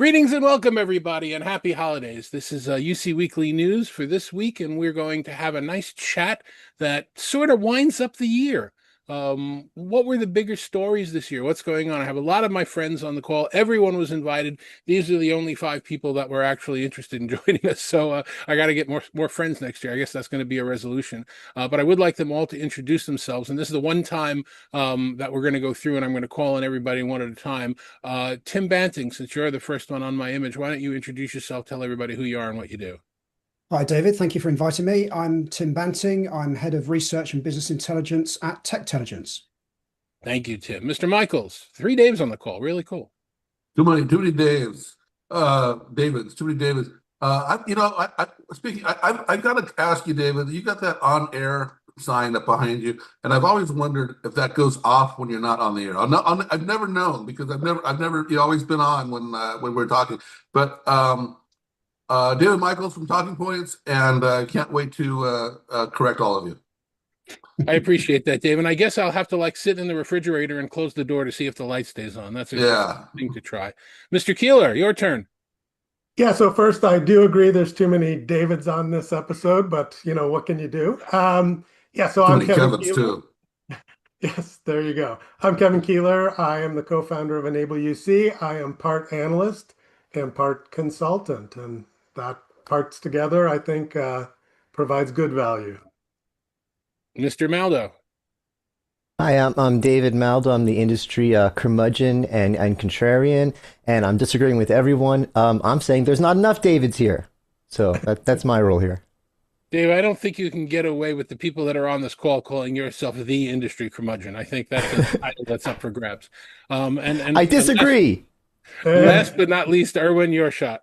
Greetings and welcome, everybody, and happy holidays. This is UC Weekly News for this week, and we're going to have a nice chat that sort of winds up the year. What were the bigger stories this year? What's going on? I have a lot of my friends on the call. Everyone was invited. These are the only five people that were actually interested in joining us. So I got to get more friends next year. I guess that's going to be a resolution. But I would like them all to introduce themselves. And this is the one time that we're going to go through, and I'm going to call on everybody one at a time. Tim Banting, since you're the first one on my image, why don't you introduce yourself, tell everybody who you are and what you do? Hi, David. Thank you for inviting me. I'm Tim Banting. I'm Head of Research and Business Intelligence at Techtelligence. Thank you, Tim. Mr. Michels, three Daves on the call. Really cool. Too many Daves. Davids, too many Davids. I got to ask you, David, you got that on-air sign up behind you, and I've always wondered if that goes off when you're not on the air. I've never known because you've always been on when we're talking. But David Michels from Talking Points, and can't wait to correct all of you. I appreciate that, Dave. And I guess I'll have to sit in the refrigerator and close the door to see if the light stays on. That's a good thing to try. Mr. Kieller, your turn. Yeah, so first, I do agree there's too many Davids on this episode, but what can you do? So I'm Kevin Kevins Keeler. too. Yes, there you go. I'm Kevin Keeler. I am the co-founder of Enable UC. I am part analyst and part consultant, and that parts together, I think, provides good value. Mr. Maldow. Hi, I'm David Maldow. I'm the industry curmudgeon and contrarian, and I'm disagreeing with everyone. I'm saying there's not enough Davids here. So that's my role here. Dave, I don't think you can get away with the people that are on this call calling yourself the industry curmudgeon. I think that's a title that's up for grabs. And I disagree. Last but not least, Irwin, your shot.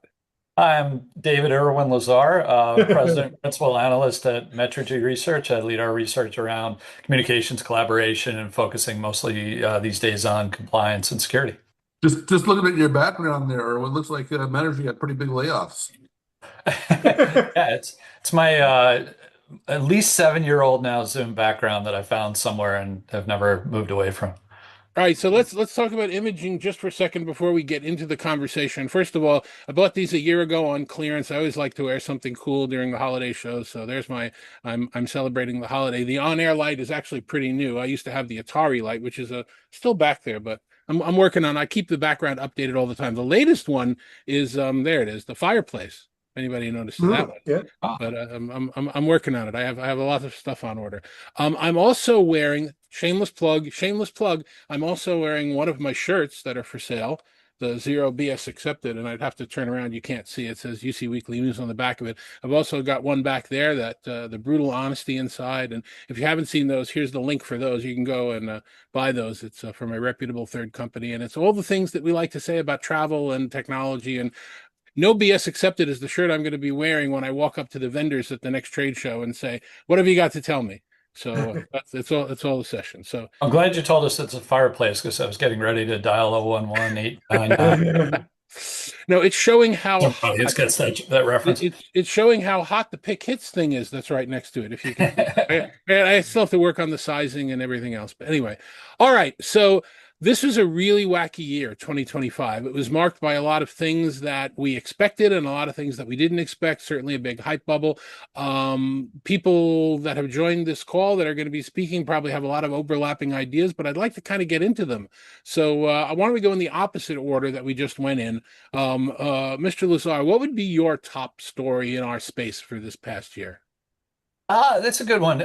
I'm David Irwin Lazar, President and Principal Analyst at Metrigy Research. I lead our research around communications, collaboration, and focusing mostly these days on compliance and security. Just looking at your background there, Irwin, looks like Metrigy had pretty big layoffs. Yeah, it's my at least 7-year-old now Zoom background that I found somewhere and have never moved away from. All right, so let's talk about imaging just for a second before we get into the conversation. First of all, I bought these a year ago on clearance. I always like to wear something cool during the holiday shows, so there's I'm celebrating the holiday. The on-air light is actually pretty new. I used to have the Atari light, which is still back there, but I'm working on. I keep the background updated all the time. The latest one is there it is, the fireplace. If anybody notices that one, yeah. But I'm working on it. I have a lot of stuff on order. I'm also wearing shameless plug. I'm also wearing one of my shirts that are for sale, the Zero BS Accepted, and I'd have to turn around. You can't see it. It says UC Weekly News on the back of it. I've also got one back there that the brutal honesty inside. And if you haven't seen those, here's the link for those. You can go and buy those. It's from a reputable third company, and it's all the things that we like to say about travel and technology. And no BS Accepted is the shirt I'm going to be wearing when I walk up to the vendors at the next trade show and say, "What have you got to tell me?" So it's all the session. So I'm glad you told us it's a fireplace because I was getting ready to dial 011899. No, it's showing how Somebody gets that reference. It's showing how hot the pick hits thing is that's right next to it. If you can, I still have to work on the sizing and everything else. But anyway, all right. So this was a really wacky year, 2025. It was marked by a lot of things that we expected and a lot of things that we didn't expect, certainly a big hype bubble. People that have joined this call that are going to be speaking probably have a lot of overlapping ideas, but I'd like to kind of get into them. So why don't we go in the opposite order that we just went in? Mr. Lazar, what would be your top story in our space for this past year? That's a good one.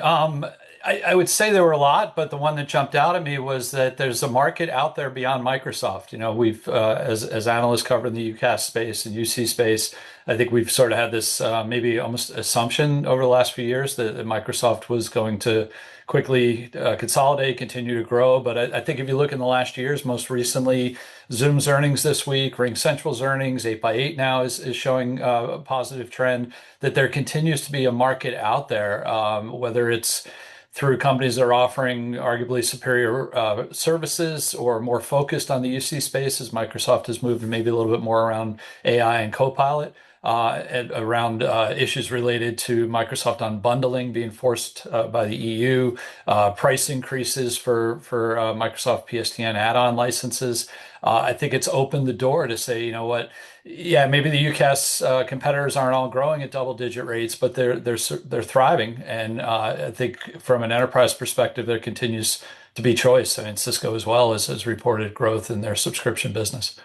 I would say there were a lot, but the one that jumped out at me was that there's a market out there beyond Microsoft. We've, as analysts covering the UCAS space and UC space, I think we've sort of had this maybe almost assumption over the last few years that Microsoft was going to quickly consolidate, continue to grow. But I think if you look in the last years, most recently, Zoom's earnings this week, RingCentral's earnings, 8x8 now is showing a positive trend, that there continues to be a market out there, whether it's through companies that are offering arguably superior services or more focused on the UC space as Microsoft has moved maybe a little bit more around AI and Copilot. around issues related to Microsoft unbundling being forced by the EU, price increases for Microsoft PSTN add-on licenses. I think it's opened the door to say, you know what, yeah, maybe the UCAS competitors aren't all growing at double-digit rates, but they're thriving, and I think from an enterprise perspective, there continues to be choice. I mean, Cisco as well has reported growth in their subscription business.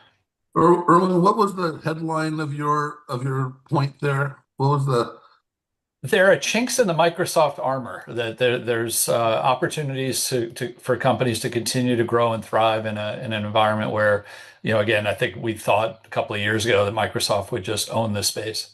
Erwin, what was the headline of your point there? What was the There are chinks in the Microsoft armor that there's opportunities for companies to continue to grow and thrive in an environment where, you know, again, I think we thought a couple of years ago that Microsoft would just own this space.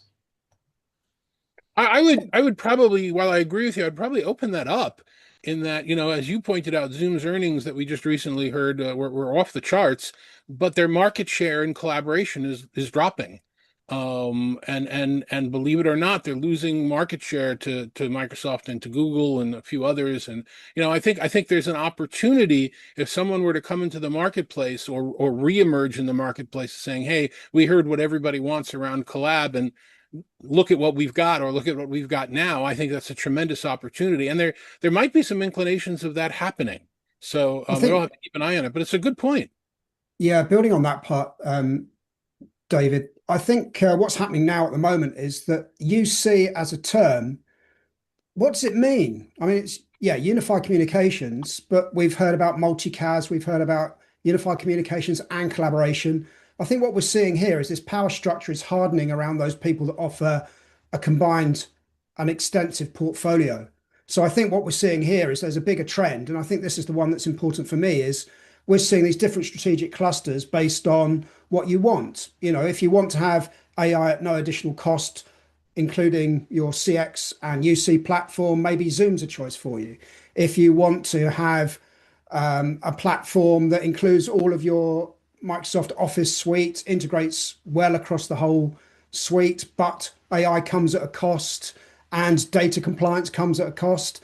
I would probably, while I agree with you, I'd probably open that up in that, you know, as you pointed out, Zoom's earnings that we just recently heard were off the charts, but their market share in collaboration is dropping. And believe it or not, they're losing market share to Microsoft and to Google and a few others. And you know, I think there's an opportunity if someone were to come into the marketplace or reemerge in the marketplace saying, "Hey, we heard what everybody wants around collab, and look at what we've got, or look at what we've got now." I think that's a tremendous opportunity, and there might be some inclinations of that happening. So I we'll have think, to keep an eye on it. But it's a good point. yeah, building on that part, David, I think what's happening now at the moment is that UC as a term, what does it mean? I mean, it's, yeah, unified communications, but we've heard about multicast, we've heard about unified communications and collaboration. I think what we're seeing here is this power structure is hardening around those people that offer a combined and extensive portfolio. So I think what we're seeing here is there's a bigger trend, and I think this is the one that's important for me, is we're seeing these different strategic clusters based on what you want. You know, if you want to have AI at no additional cost, including your CX and UC platform, maybe Zoom's a choice for you. If you want to have a platform that includes all of your Microsoft Office suite, integrates well across the whole suite, but AI comes at a cost and data compliance comes at a cost,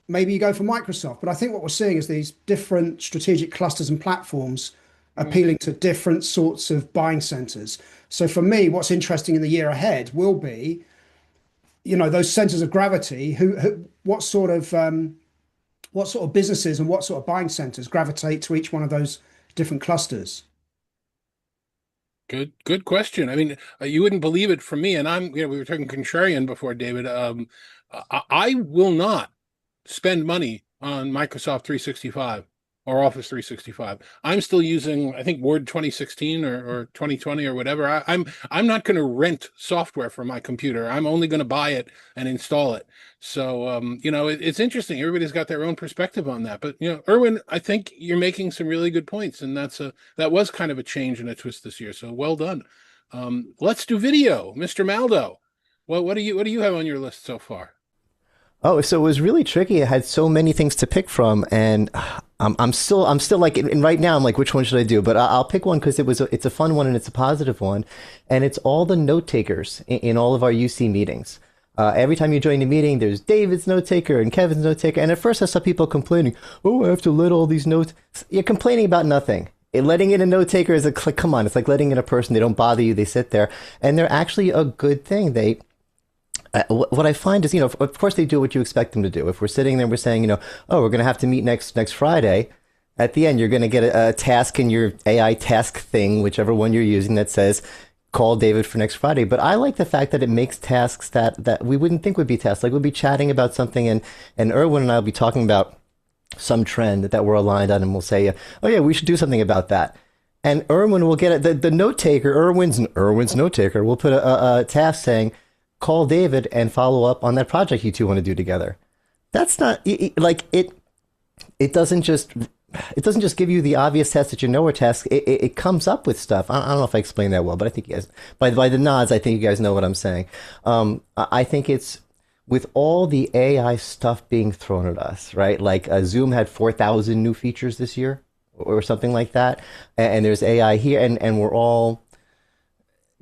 maybe you go for Microsoft. But I think what we're seeing is these different strategic clusters and platforms appealing to different sorts of buying centers. So for me, what's interesting in the year ahead will be, you know, those centers of gravity. What sort of businesses and what sort of buying centers gravitate to each one of those different clusters? Good question. I mean, you wouldn't believe it from me, and you know, we were talking contrarian before, David. I will not spend money on Microsoft 365 or Office 365. I'm still using, I think, Word 2016 or 2020 or whatever. I'm not going to rent software for my computer. I'm only going to buy it and install it. So, you know, it's interesting. Everybody's got their own perspective on that. But, you know, Irwin, I think you're making some really good points, and that was kind of a change and a twist this year. So well done. Let's do video, Mr. Maldow. What do you have on your list so far? Oh, so it was really tricky. I had so many things to pick from, and I'm still like, and right now I'm like, which one should I do? But I'll pick one because it's a fun one and it's a positive one, and it's all the note takers in all of our UC meetings. Every time you join a meeting, there's David's note taker and Kevin's note taker, and at first I saw people complaining, "Oh, I have to let all these notes." You're complaining about nothing. Letting in a note taker is like, come on, it's like letting in a person. They don't bother you. They sit there, and they're actually a good thing. What I find is, you know, of course they do what you expect them to do. If we're sitting there, we're saying, you know, oh, we're going to have to meet next Friday. At the end, you're going to get a task in your AI task thing, whichever one you're using, that says, call David for next Friday. But I like the fact that it makes tasks that we wouldn't think would be tasks. Like we'll be chatting about something, and Irwin and I will be talking about some trend that we're aligned on, and we'll say, oh yeah, we should do something about that. And Irwin will get it. The note taker, Irwin's note taker, will put a task saying, call David and follow up on that project you two want to do together. That's not like it. It doesn't just give you the obvious test that you know are tasks. It comes up with stuff. I don't know if I explained that well, but I think you guys, by the nods, I think you guys know what I'm saying. I think it's with all the AI stuff being thrown at us, right? Like Zoom had 4,000 new features this year or something like that. And there's AI here, and we're all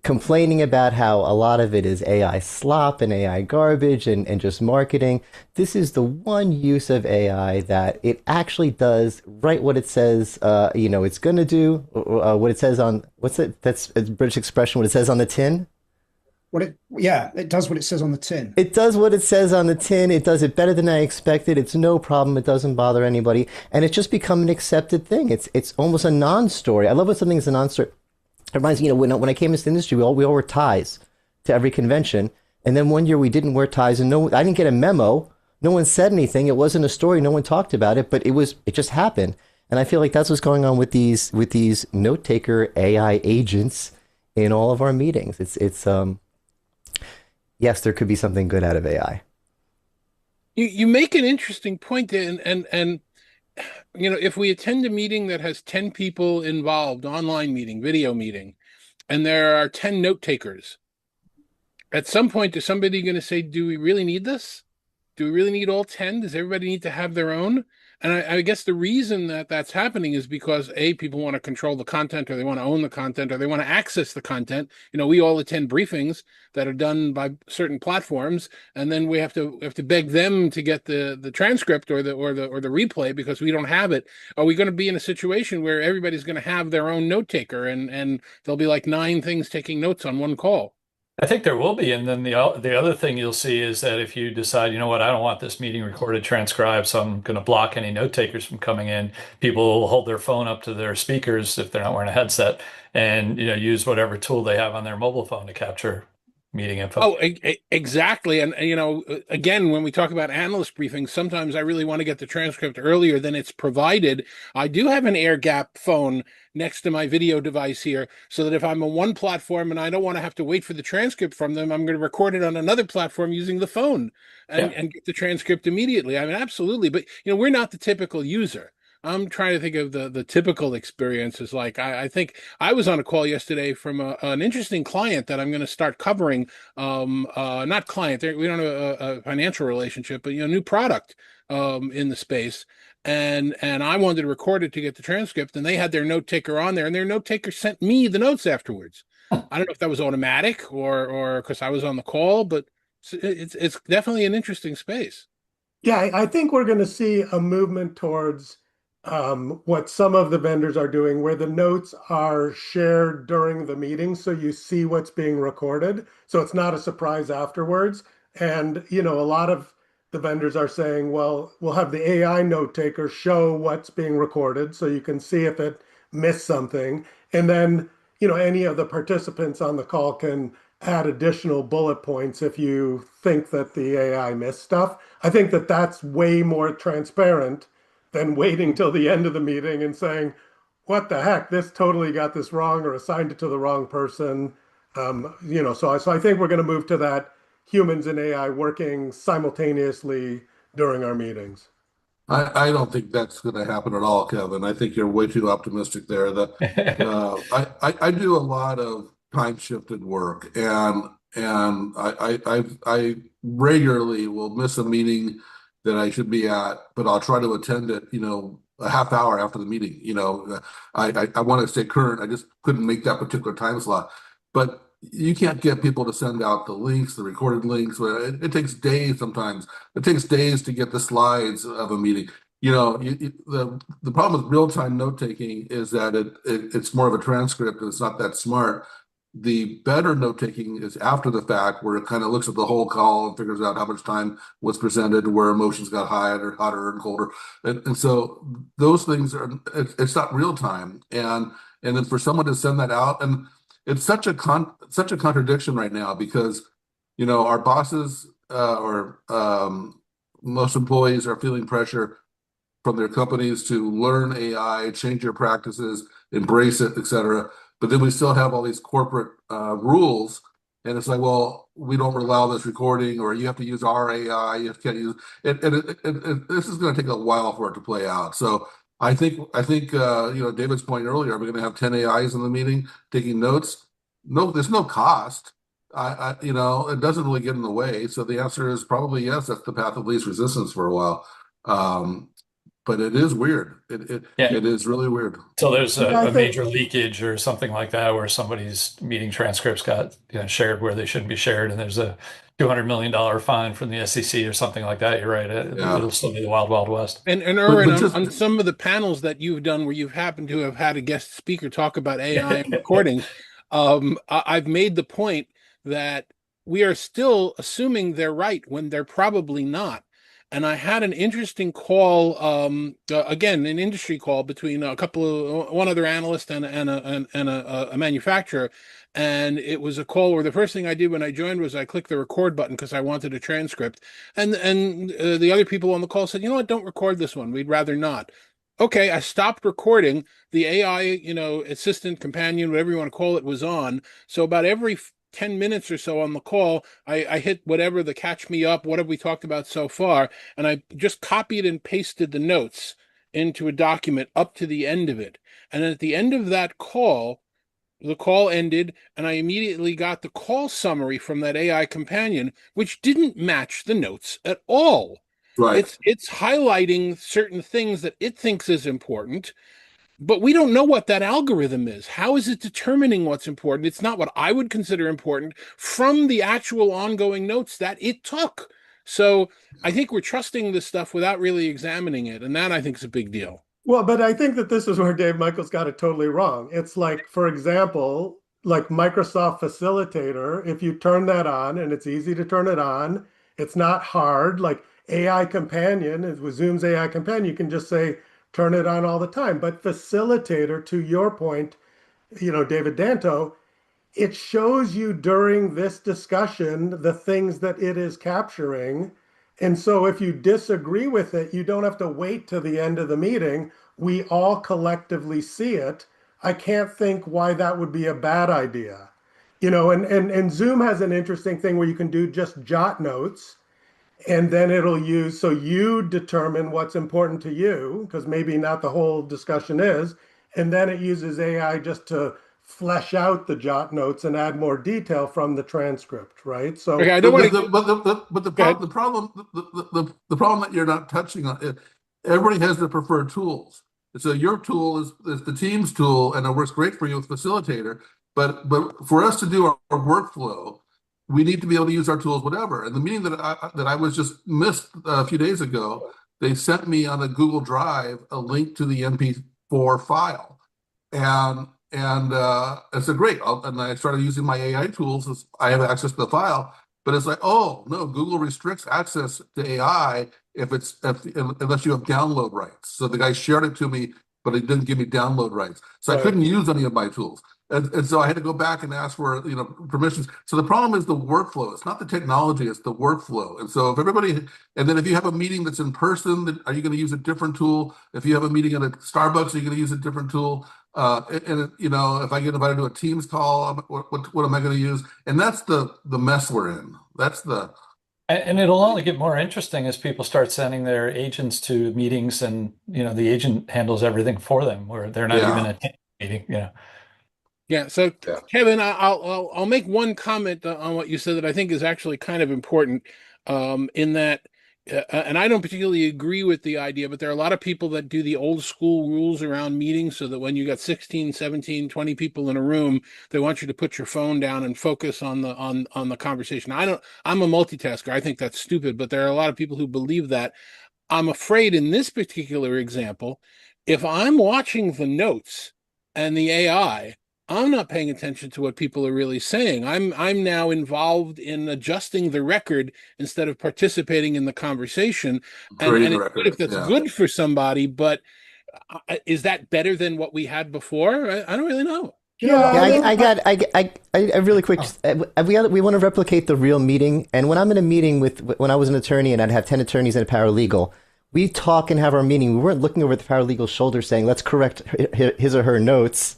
complaining about how a lot of it is AI slop and AI garbage and just marketing. This is the one use of AI that it actually does right what it says, it's going to do, what it says on, what's it? That's a British expression, what it says on the tin. it does what it says on the tin. It does what it says on the tin. It does it better than I expected. It's no problem. It doesn't bother anybody, and it's just become an accepted thing. It's almost a non-story. I love when something is a non-story. It reminds me, when I came into the industry, we all wore ties to every convention, and then one year we didn't wear ties, and I didn't get a memo. No one said anything. It wasn't a story. No one talked about it, but it just happened. And I feel like that's what's going on with these note taker AI agents in all of our meetings. It's yes, there could be something good out of AI. You make an interesting point there, and if we attend a meeting that has 10 people involved, online meeting, video meeting, and there are 10 note takers, at some point is somebody going to say, do we really need this? Do we really need all 10? Does everybody need to have their own? And I guess the reason that that's happening is because A, people want to control the content, or they want to own the content, or they want to access the content. We all attend briefings that are done by certain platforms, and then we have to beg them to get the transcript or the replay because we don't have it. Are we going to be in a situation where everybody's going to have their own note taker, and there'll be like 9 things taking notes on one call? I think there will be. And then the other thing you'll see is that if you decide, you know what, I don't want this meeting recorded, transcribed, so I'm going to block any note takers from coming in, people will hold their phone up to their speakers if they're not wearing a headset and, use whatever tool they have on their mobile phone to capture meeting info. Oh, exactly. And, again, when we talk about analyst briefings, sometimes I really want to get the transcript earlier than it's provided. I do have an air gap phone next to my video device here so that if I'm on one platform and I don't want to have to wait for the transcript from them, I'm going to record it on another platform using the phone and, Yeah. and get the transcript immediately. I mean, absolutely. But, we're not the typical user. I'm trying to think of the typical experiences. Like I think I was on a call yesterday from an interesting client that I'm going to start covering. Not client, we don't have a financial relationship, but new product in the space. And I wanted to record it to get the transcript, and they had their note taker on there, and their note taker sent me the notes afterwards. I don't know if that was automatic or because I was on the call, but it's definitely an interesting space. Yeah, I think we're going to see a movement towards what some of the vendors are doing, where the notes are shared during the meeting, so you see what's being recorded, so it's not a surprise afterwards. And a lot of the vendors are saying, well, we'll have the AI note taker show what's being recorded, so you can see if it missed something, and then any of the participants on the call can add additional bullet points if you think that the AI missed stuff. I think that that's way more transparent than waiting till the end of the meeting and saying, what the heck, this totally got this wrong or assigned it to the wrong person. So I think we're going to move to that humans and AI working simultaneously during our meetings. I don't think that's going to happen at all, Kevin. I think you're way too optimistic there. I do a lot of time shifted work, and I regularly will miss a meeting that I should be at, but I'll try to attend it, a half hour after the meeting. I want to stay current. I just couldn't make that particular time slot. But you can't get people to send out the links, the recorded links. It takes days sometimes. It takes days to get the slides of a meeting. The problem with real-time note-taking is that it's more of a transcript and it's not that smart. The better note-taking is after the fact, where it kind of looks at the whole call and figures out how much time was presented, where emotions got hotter and colder. And so those things it's not real time. And then for someone to send that out, and it's such a contradiction right now because our bosses or most employees are feeling pressure from their companies to learn AI, change your practices, embrace it, etc. But then we still have all these corporate rules, and it's like, well, we don't allow this recording, or you have to use our AI. You can't use it. This is going to take a while for it to play out. So I think David's point earlier, are we going to have 10 AIs in the meeting taking notes? No, there's no cost. It doesn't really get in the way. So the answer is probably yes. That's the path of least resistance for a while. But it is weird. Yeah. It is really weird. So there's Yeah, I a think major leakage or something like that, where somebody's meeting transcripts got shared where they shouldn't be shared, and there's a $200 million fine from the SEC or something like that. You're right. Yeah. It'll still be the wild, wild west. And Irwin, But just on some of the panels that you've done where you've happened to have had a guest speaker talk about AI and recordings, I've made the point that we are still assuming they're right when they're probably not. And I had an interesting call, again, an industry call between one other analyst and a manufacturer. And it was a call where the first thing I did when I joined was I clicked the record button because I wanted a transcript. And the other people on the call said, you know what, don't record this one. We'd rather not. Okay, I stopped recording. The AI, assistant, companion, whatever you want to call it, was on. So about every 10 minutes or so on the call, I hit whatever the catch me up, what have we talked about so far, and I just copied and pasted the notes into a document up to the end of it. And at the end of that call, the call ended, and I immediately got the call summary from that AI companion, which didn't match the notes at all. Right. It's highlighting certain things that it thinks is important, but we don't know what that algorithm is. How is it determining what's important? It's not what I would consider important from the actual ongoing notes that it took. So I think we're trusting this stuff without really examining it, and that I think is a big deal. Well, but I think that this is where Dave Michels got it totally wrong. It's like, for example, like Microsoft Facilitator, if you turn that on, and it's easy to turn it on, it's not hard. Like AI Companion, with Zoom's AI Companion, you can just say, turn it on all the time. But Facilitator, to your point, David Danto, it shows you during this discussion the things that it is capturing. And so if you disagree with it, you don't have to wait to the end of the meeting. We all collectively see it. I can't think why that would be a bad idea. And Zoom has an interesting thing where you can do just jot notes, and then it'll use, so you determine what's important to you, because maybe not the whole discussion is, and then it uses AI just to flesh out the jot notes and add more detail from the transcript, right? So Okay, I don't want to. But the problem that you're not touching on it, everybody has their preferred tools. So your tool is the team's tool, and it works great for you with Facilitator. But for us to do our workflow, we need to be able to use our tools, whatever. And the meeting that I was just missed a few days ago, they sent me on a Google Drive a link to the MP4 file, and I said, great. And I started using my AI tools as I have access to the file. But it's like, oh no, Google restricts access to AI unless you have download rights. So the guy shared it to me, but he didn't give me download rights. So I couldn't use any of my tools. And so I had to go back and ask for permissions. So the problem is the workflow. It's not the technology, it's the workflow. And so if everybody, and then if you have a meeting that's in person, then are you going to use a different tool? If you have a meeting at a Starbucks, are you going to use a different tool? If I get invited to a Teams call, what am I going to use? And that's the mess we're in. And it'll only get more interesting as people start sending their agents to meetings, and the agent handles everything for them, where they're not even attending the meeting. Yeah. So Kevin, I'll make one comment on what you said that I think is actually kind of important, in that. And I don't particularly agree with the idea, but there are a lot of people that do the old school rules around meetings, so that when you got 16, 17, 20 people in a room, they want you to put your phone down and focus on the conversation. I'm a multitasker. I think that's stupid, but there are a lot of people who believe that. I'm afraid in this particular example, if I'm watching the notes and the AI, I'm not paying attention to what people are really saying. I'm now involved in adjusting the record instead of participating in the conversation. And it's good if that's good for somebody, but is that better than what we had before? I don't really know. I really quick. We want to replicate the real meeting. And when I'm in a meeting when I was an attorney and I'd have 10 attorneys and a paralegal, we talk and have our meeting. We weren't looking over the paralegal's shoulder saying, let's correct his or her notes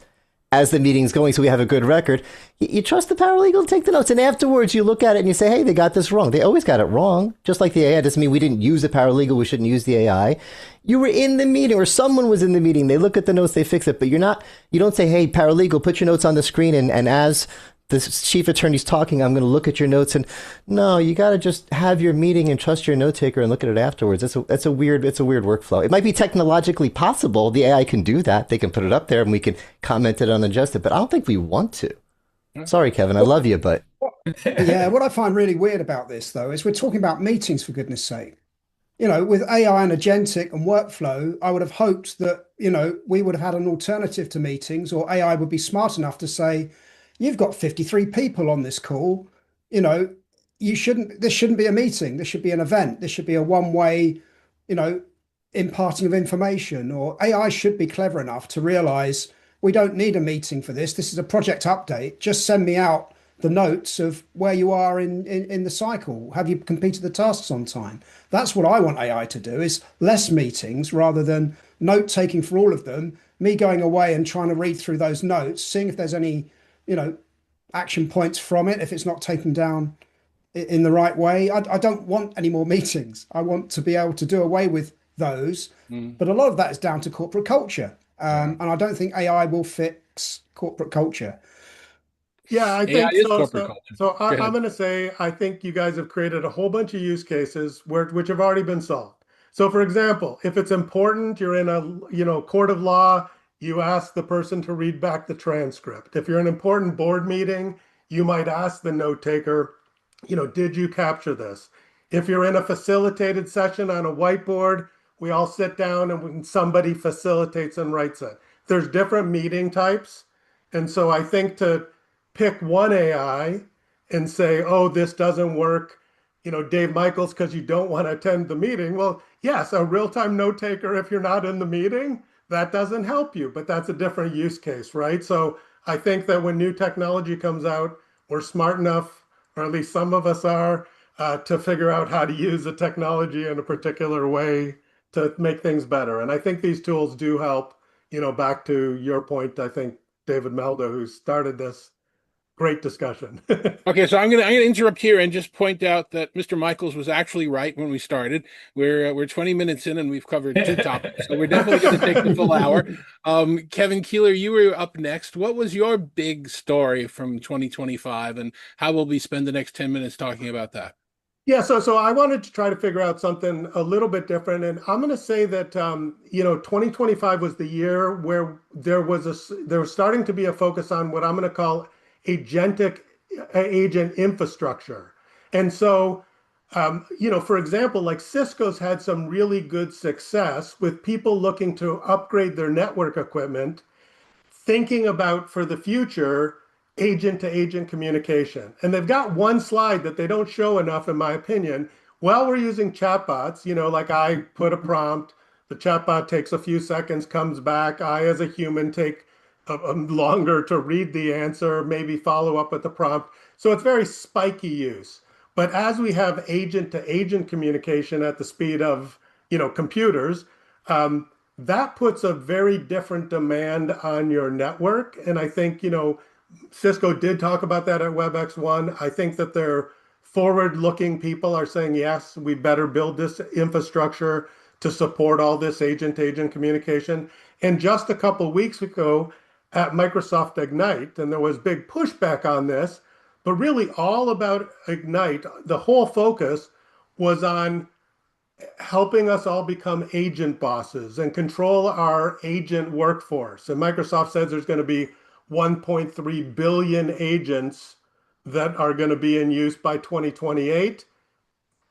as the meeting's going so we have a good record. You trust the paralegal to take the notes, and afterwards you look at it and you say, hey, they got this wrong. They always got it wrong. Just like the AI doesn't mean we didn't use the paralegal, we shouldn't use the AI. You were in the meeting, or someone was in the meeting, they look at the notes, they fix it, but you don't say, hey, paralegal, put your notes on the screen, and as the chief attorney's talking, I'm going to look at your notes. And no, you got to just have your meeting and trust your note taker and look at it afterwards. It's a weird workflow. It might be technologically possible. The AI can do that. They can put it up there and we can comment it and adjust it, but I don't think we want to. Sorry, Kevin, I love you, but. Yeah, what I find really weird about this, though, is we're talking about meetings, for goodness sake. With AI and agentic and workflow, I would have hoped that, we would have had an alternative to meetings, or AI would be smart enough to say, you've got 53 people on this call. this shouldn't be a meeting. This should be an event. This should be a one-way, you know, imparting of information. Or AI should be clever enough to realize we don't need a meeting for this. This is a project update. Just send me out the notes of where you are in the cycle. Have you completed the tasks on time? That's what I want AI to do, is less meetings rather than note taking for all of them, me going away and trying to read through those notes, seeing if there's any, you know, action points from it, if it's not taken down in the right way. I don't want any more meetings. I want to be able to do away with those. Mm. But a lot of that is down to corporate culture. Yeah. And I don't think AI will fix corporate culture. Yeah, I AI think is so. corporate So, culture. so Go I'm ahead. going to say I think you guys have created a whole bunch of use cases which have already been solved. So, for example, if it's important, you're in a court of law, you ask the person to read back the transcript. If you're in an important board meeting, you might ask the note taker, did you capture this? If you're in a facilitated session on a whiteboard, we all sit down and when somebody facilitates and writes it. There's different meeting types. And so I think to pick one AI and say, oh, this doesn't work, Dave Michels, because you don't want to attend the meeting. Well, yes, a real-time note taker, if you're not in the meeting, that doesn't help you, but that's a different use case, right? So I think that when new technology comes out, we're smart enough, or at least some of us are, to figure out how to use the technology in a particular way to make things better. And I think these tools do help, back to your point, I think, David Maldow, who started this great discussion. Okay, so I'm gonna interrupt here and just point out that Mr. Michels was actually right when we started. We're 20 minutes in and we've covered two topics, so we're definitely going to take the full hour. Kevin Keeler, you were up next. What was your big story from 2025, and how will we spend the next 10 minutes talking about that? Yeah, so I wanted to try to figure out something a little bit different, and I'm going to say that 2025 was the year where there was starting to be a focus on what I'm going to call agentic agent infrastructure, and so for example, like Cisco's had some really good success with people looking to upgrade their network equipment, thinking about for the future agent to agent communication. And they've got one slide that they don't show enough, in my opinion. While we're using chatbots, like I put a prompt, the chatbot takes a few seconds, comes back. I, as a human, take longer to read the answer, maybe follow up with the prompt. So it's very spiky use. But as we have agent to agent communication at the speed of, computers, that puts a very different demand on your network. And I think, Cisco did talk about that at WebEx1. I think that their forward-looking people are saying, yes, we better build this infrastructure to support all this agent-to-agent communication. And just a couple of weeks ago at Microsoft Ignite, and there was big pushback on this, but really all about Ignite, the whole focus was on helping us all become agent bosses and control our agent workforce. And Microsoft says there's going to be 1.3 billion agents that are going to be in use by 2028.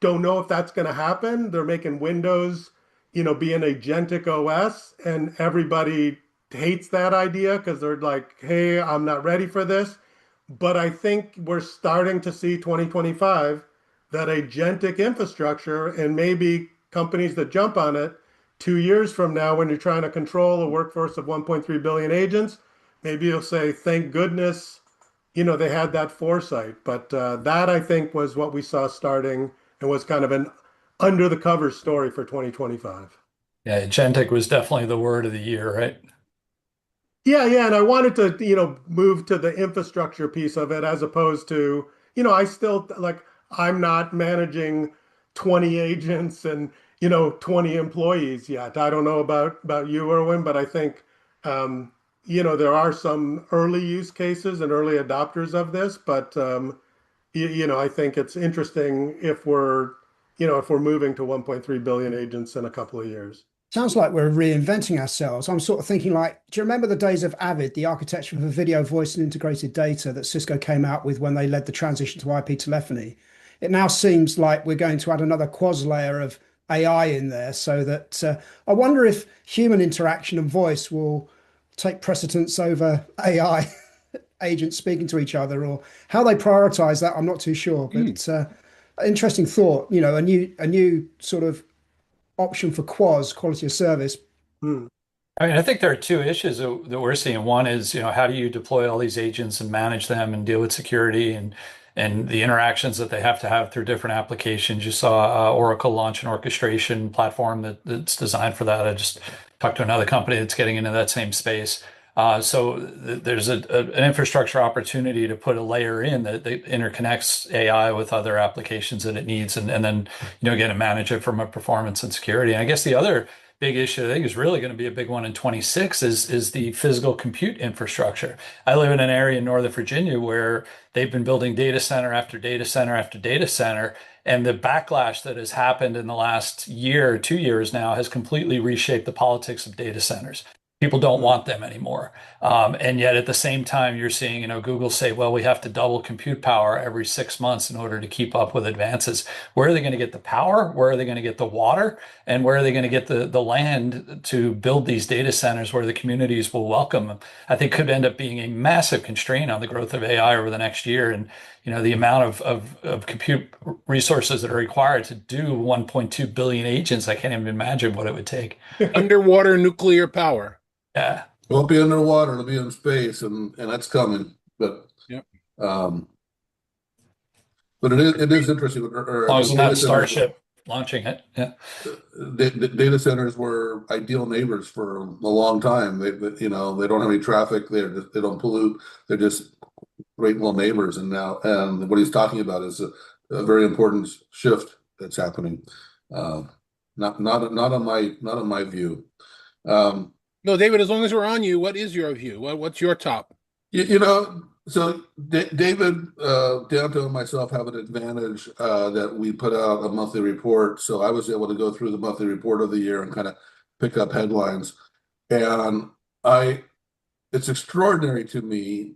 Don't know if that's going to happen. They're making Windows, be an agentic OS, and everybody hates that idea because they're like, hey, I'm not ready for this. But I think we're starting to see 2025 that agentic infrastructure, and maybe companies that jump on it 2 years from now, when you're trying to control a workforce of 1.3 billion agents, maybe you'll say, thank goodness, they had that foresight. But that, I think, was what we saw starting and was kind of an under the covers story for 2025. Yeah, agentic was definitely the word of the year, right? Yeah, and I wanted to, move to the infrastructure piece of it as opposed to, I still like I'm not managing 20 agents and, 20 employees yet. I don't know about you, Irwin, but I think there are some early use cases and early adopters of this, but I think it's interesting if we're moving to 1.3 billion agents in a couple of years. Sounds like we're reinventing ourselves. I'm sort of thinking like, do you remember the days of Avid, the architecture for video, voice, and integrated data that Cisco came out with when they led the transition to IP telephony? It now seems like we're going to add another quad layer of AI in there so that I wonder if human interaction and voice will take precedence over AI. agents speaking to each other, or how they prioritize that, I'm not too sure. But interesting thought. A new sort of option for QoS, quality of service. Hmm. I mean, I think there are two issues that we're seeing. One is, how do you deploy all these agents and manage them and deal with security and the interactions that they have to have through different applications. You saw Oracle launch an orchestration platform that's designed for that. I just talked to another company that's getting into that same space. There's an infrastructure opportunity to put a layer in that interconnects AI with other applications that it needs, and then again, to manage it from a performance and security. And I guess the other big issue I think is really going to be a big one in 26 is the physical compute infrastructure. I live in an area in Northern Virginia where they've been building data center after data center after data center, and the backlash that has happened in the last year or 2 years now has completely reshaped the politics of data centers. People don't want them anymore. And yet at the same time, you're seeing, Google say, well, we have to double compute power every 6 months in order to keep up with advances. Where are they going to get the power? Where are they going to get the water? And where are they going to get the land to build these data centers where the communities will welcome them? I think could end up being a massive constraint on the growth of AI over the next year. And, the amount of compute resources that are required to do 1.2 billion agents, I can't even imagine what it would take. Underwater nuclear power. Yeah. It won't be underwater, it'll be in space, and that's coming. But Yep. But it is interesting. As long as it's not Starship launching it. Yeah. Data centers were ideal neighbors for a long time. They don't have any traffic. They don't pollute. They're just great little neighbors. And what he's talking about is a very important shift that's happening. Not on my view. No, David, as long as we're on you, what is your view? What's your top? So David Danto and myself have an advantage that we put out a monthly report. So I was able to go through the monthly report of the year and kind of pick up headlines. And it's extraordinary to me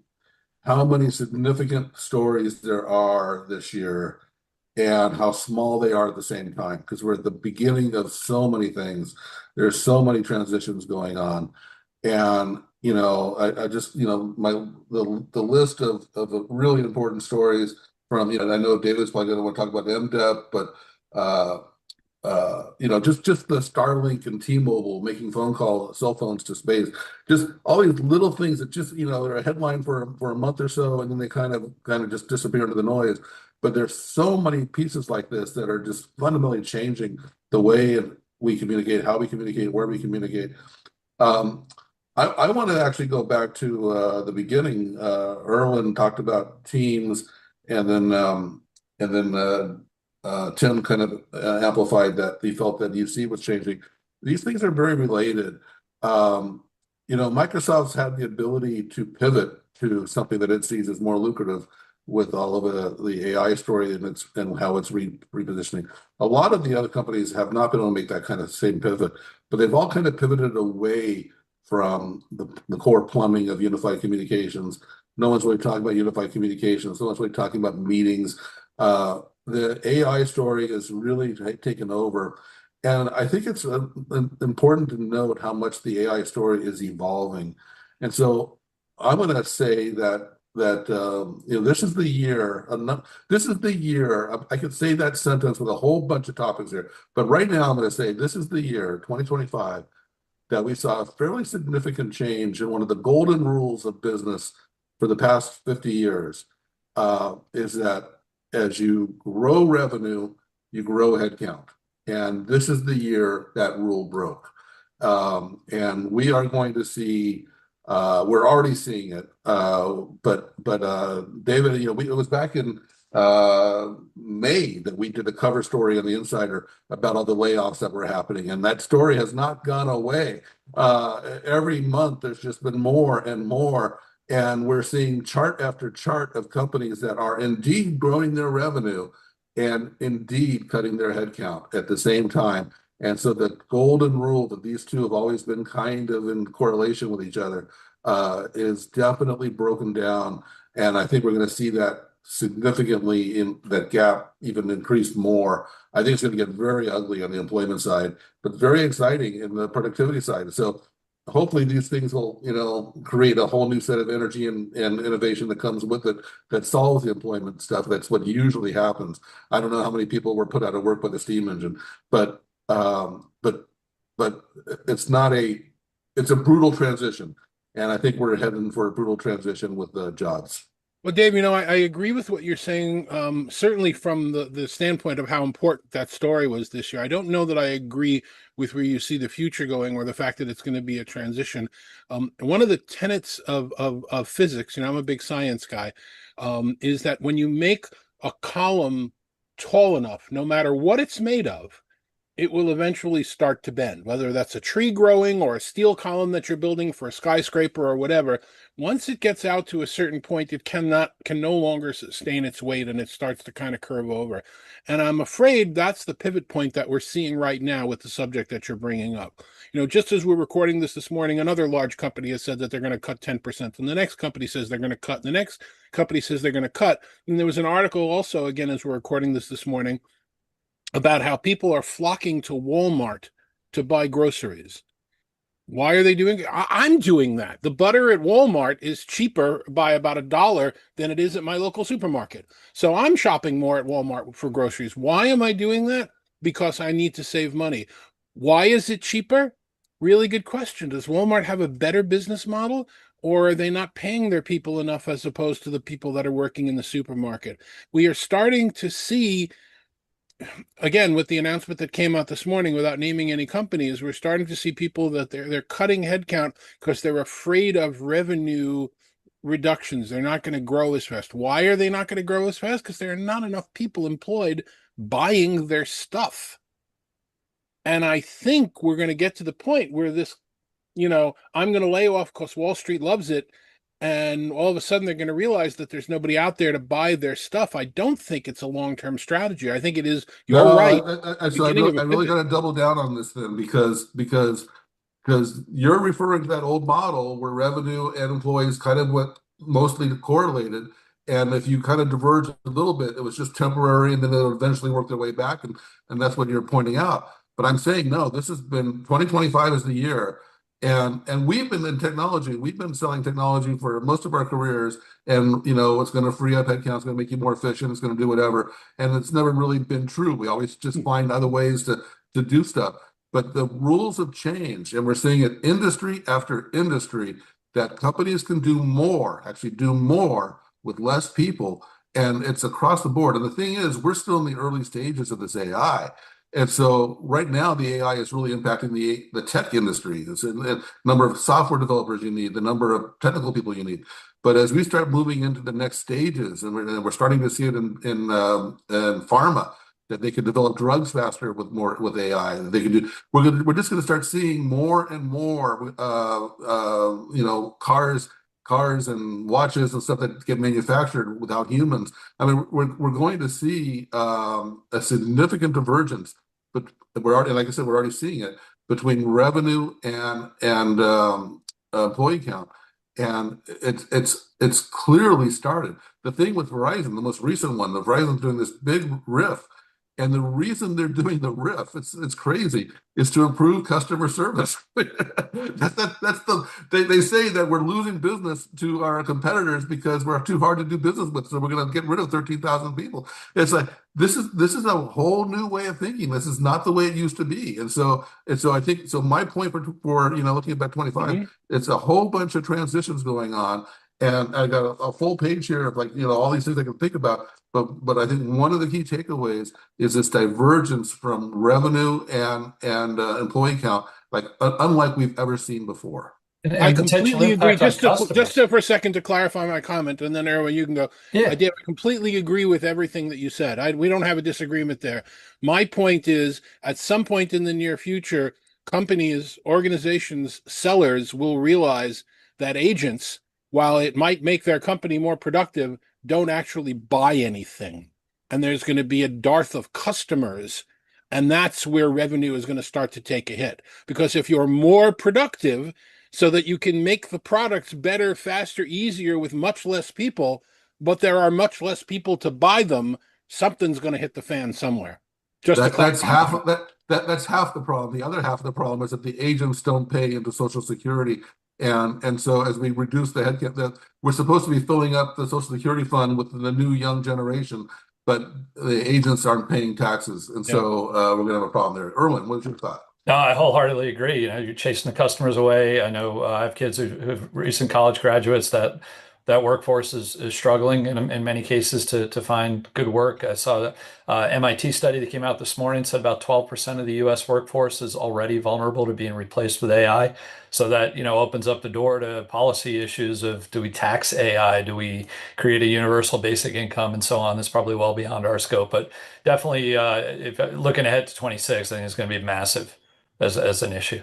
how many significant stories there are this year and how small they are at the same time, because we're at the beginning of so many things. There's so many transitions going on. And I just the list of really important stories from I know David's probably going to want to talk about MDEP, but just the Starlink and T-Mobile making cell phones to space, just all these little things that just they're a headline for a month or so, and then they kind of just disappear into the noise. But there's so many pieces like this that are just fundamentally changing the way we communicate, how we communicate, where we communicate. I want to actually go back to the beginning. Irwin talked about teams, and then Tim kind of amplified that he felt that UC was changing. These things are very related. Microsoft's had the ability to pivot to something that it sees as more lucrative with all of the AI story and how it's repositioning. A lot of the other companies have not been able to make that kind of same pivot, but they've all kind of pivoted away from the core plumbing of unified communications. No one's really talking about unified communications. No one's really talking about meetings. The AI story is really taken over. And I think it's important to note how much the AI story is evolving. And so I'm going to say that this is the year. This is the year. I could say that sentence with a whole bunch of topics here, but right now I'm going to say this is the year, 2025, that we saw a fairly significant change in one of the golden rules of business for the past 50 years. Is that as you grow revenue, you grow headcount, and this is the year that rule broke. And we are going to see. We're already seeing it, but David, it was back in May that we did a cover story on the Insider about all the layoffs that were happening, and that story has not gone away. Every month, there's just been more and more, and we're seeing chart after chart of companies that are indeed growing their revenue and indeed cutting their headcount at the same time. And so the golden rule that these two have always been kind of in correlation with each other is definitely broken down. And I think we're going to see that significantly in that gap even increase more. I think it's going to get very ugly on the employment side, but very exciting in the productivity side. So hopefully these things will, create a whole new set of energy and innovation that comes with it that solves the employment stuff. That's what usually happens. I don't know how many people were put out of work by the steam engine, but but it's not it's a brutal transition. And I think we're heading for a brutal transition with the jobs. Well, Dave, I agree with what you're saying, certainly from the standpoint of how important that story was this year. I don't know that I agree with where you see the future going or the fact that it's going to be a transition. One of the tenets of physics, I'm a big science guy, is that when you make a column tall enough, no matter what it's made of, it will eventually start to bend, whether that's a tree growing or a steel column that you're building for a skyscraper or whatever. Once it gets out to a certain point, it can no longer sustain its weight and it starts to kind of curve over. And I'm afraid that's the pivot point that we're seeing right now with the subject that you're bringing up. Just as we're recording this morning, another large company has said that they're going to cut 10%, and the next company says they're going to cut, and the next company says they're going to cut. And there was an article also, again, as we're recording this morning, about how people are flocking to Walmart to buy groceries. Why are they doing it? I'm doing that. The butter at Walmart is cheaper by about $1 than it is at my local supermarket. So I'm shopping more at Walmart for groceries. Why am I doing that? Because I need to save money. Why is it cheaper? Really good question. Does Walmart have a better business model, or are they not paying their people enough as opposed to the people that are working in the supermarket? We are starting to see, again, with the announcement that came out this morning, without naming any companies, we're starting to see people that they're cutting headcount because they're afraid of revenue reductions. They're not going to grow as fast. Why are they not going to grow as fast? Because there are not enough people employed buying their stuff. And I think we're going to get to the point where this, I'm going to lay off because Wall Street loves it. And all of a sudden they're going to realize that there's nobody out there to buy their stuff. I don't think it's a long-term strategy. I think it is, you're No, right. so I really got to double down on this then because you're referring to that old model where revenue and employees kind of went mostly correlated. And if you kind of diverge a little bit, it was just temporary and then it'll eventually work their way back. And that's what you're pointing out. But I'm saying, no, this has been 2025 is the year. And we've been in technology. We've been selling technology for most of our careers. And, it's going to free up headcount. It's going to make you more efficient. It's going to do whatever. And it's never really been true. We always just find other ways to do stuff. But the rules have changed. And we're seeing it industry after industry that companies can do more, actually do more with less people. And it's across the board. And the thing is, we're still in the early stages of this AI. And so right now, the AI is really impacting the tech industry. The number of software developers you need, the number of technical people you need. But as we start moving into the next stages, and we're starting to see it in pharma, that they could develop drugs faster with AI. They can do. We're just going to start seeing more and more, cars and watches and stuff that get manufactured without humans. I mean, we're going to see a significant divergence. But we're already, like I said, we're already seeing it between revenue and employee count, and it's clearly started. The thing with Verizon, the most recent one, the Verizon's doing this big riff. And the reason they're doing the riff, it's crazy, is to improve customer service. They say that we're losing business to our competitors because we're too hard to do business with, so we're going to get rid of 13,000 people. It's like this is a whole new way of thinking. This is not the way it used to be. And so I think so. My point for looking at 25, it's a whole bunch of transitions going on. And I got a full page here of all these things I can think about. But I think one of the key takeaways is this divergence from revenue and employee count, unlike we've ever seen before. I completely agree. Just to for a second to clarify my comment, and then Irwin, you can go. Yeah. I completely agree with everything that you said. We don't have a disagreement there. My point is, at some point in the near future, companies, organizations, sellers will realize that agents, while it might make their company more productive, don't actually buy anything. And there's going to be a dearth of customers. And that's where revenue is going to start to take a hit. Because if you're more productive so that you can make the products better, faster, easier with much less people, but there are much less people to buy them, something's going to hit the fan somewhere. Just the That's half cloud. of that's half the problem. The other half of the problem is that the agents don't pay into Social Security. And so as we reduce the headcount, that we're supposed to be filling up the Social Security fund with the new young generation, but the agents aren't paying taxes. And Yeah. so we're going to have a problem there. Erwin, what's your thought? No, I wholeheartedly agree. You're chasing the customers away. I know I have kids who've recent college graduates that workforce is struggling in many cases to find good work. I saw the MIT study that came out this morning said about 12% of the U.S. workforce is already vulnerable to being replaced with AI. So that, opens up the door to policy issues of, do we tax AI? Do we create a universal basic income and so on? That's probably well beyond our scope, but definitely if looking ahead to 26, I think it's going to be massive as an issue.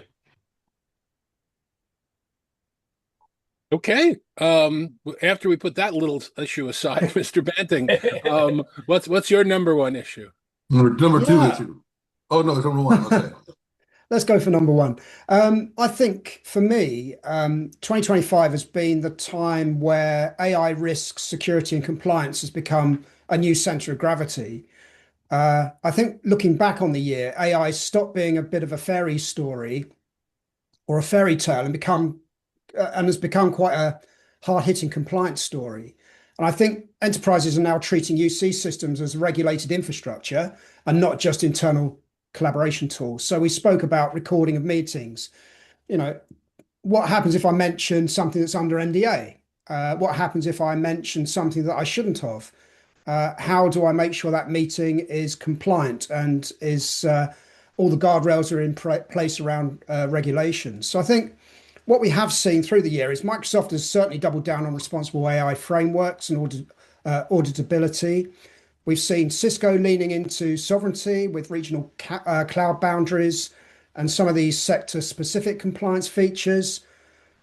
Okay. After we put that little issue aside, Mr. Banting, what's your number one issue? Number two Yeah. issue. Oh no, it's number one. Okay. Let's go for number one. I think for me, 2025 has been the time where AI risk, security, and compliance has become a new center of gravity. I think looking back on the year, AI stopped being a bit of a fairy story or a fairy tale and has become quite a hard-hitting compliance story. And I think enterprises are now treating UC systems as regulated infrastructure and not just internal collaboration tools. So we spoke about recording of meetings. What happens if I mention something that's under NDA? What happens if I mention something that I shouldn't have? How do I make sure that meeting is compliant and is all the guardrails are in place around regulations? So I think what we have seen through the year is Microsoft has certainly doubled down on responsible AI frameworks and auditability. We've seen Cisco leaning into sovereignty with regional cloud boundaries and some of these sector-specific compliance features.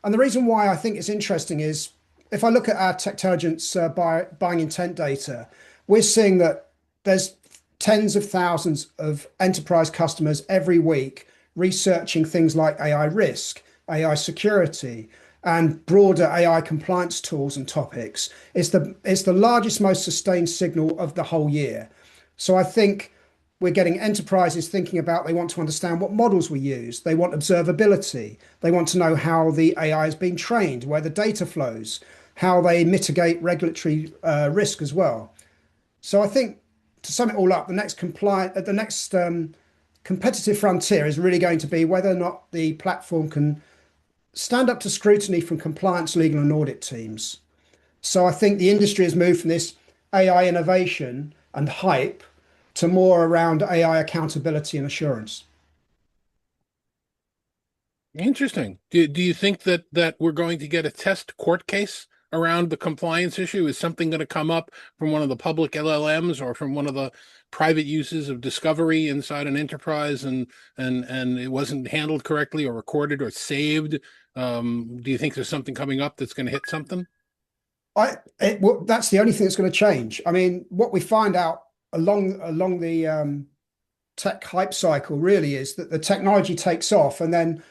And the reason why I think it's interesting is if I look at our Techtelligence buying intent data, we're seeing that there's tens of thousands of enterprise customers every week researching things like AI risk, AI security, and broader AI compliance tools and topics. It's the largest, most sustained signal of the whole year. So I think we're getting enterprises thinking about they want to understand what models we use. They want observability. They want to know how the AI has been trained, where the data flows, how they mitigate regulatory risk as well. So I think to sum it all up, the next competitive frontier is really going to be whether or not the platform can stand up to scrutiny from compliance, legal, and audit teams. So I think the industry has moved from this AI innovation and hype to more around AI accountability and assurance. Interesting. Do you think that we're going to get a test court case around the compliance issue? Is something going to come up from one of the public LLMs or from one of the private uses of discovery inside an enterprise and it wasn't handled correctly or recorded or saved? Do you think there's something coming up that's going to hit something? That's the only thing that's going to change. I mean, what we find out along the tech hype cycle really is that the technology takes off, and then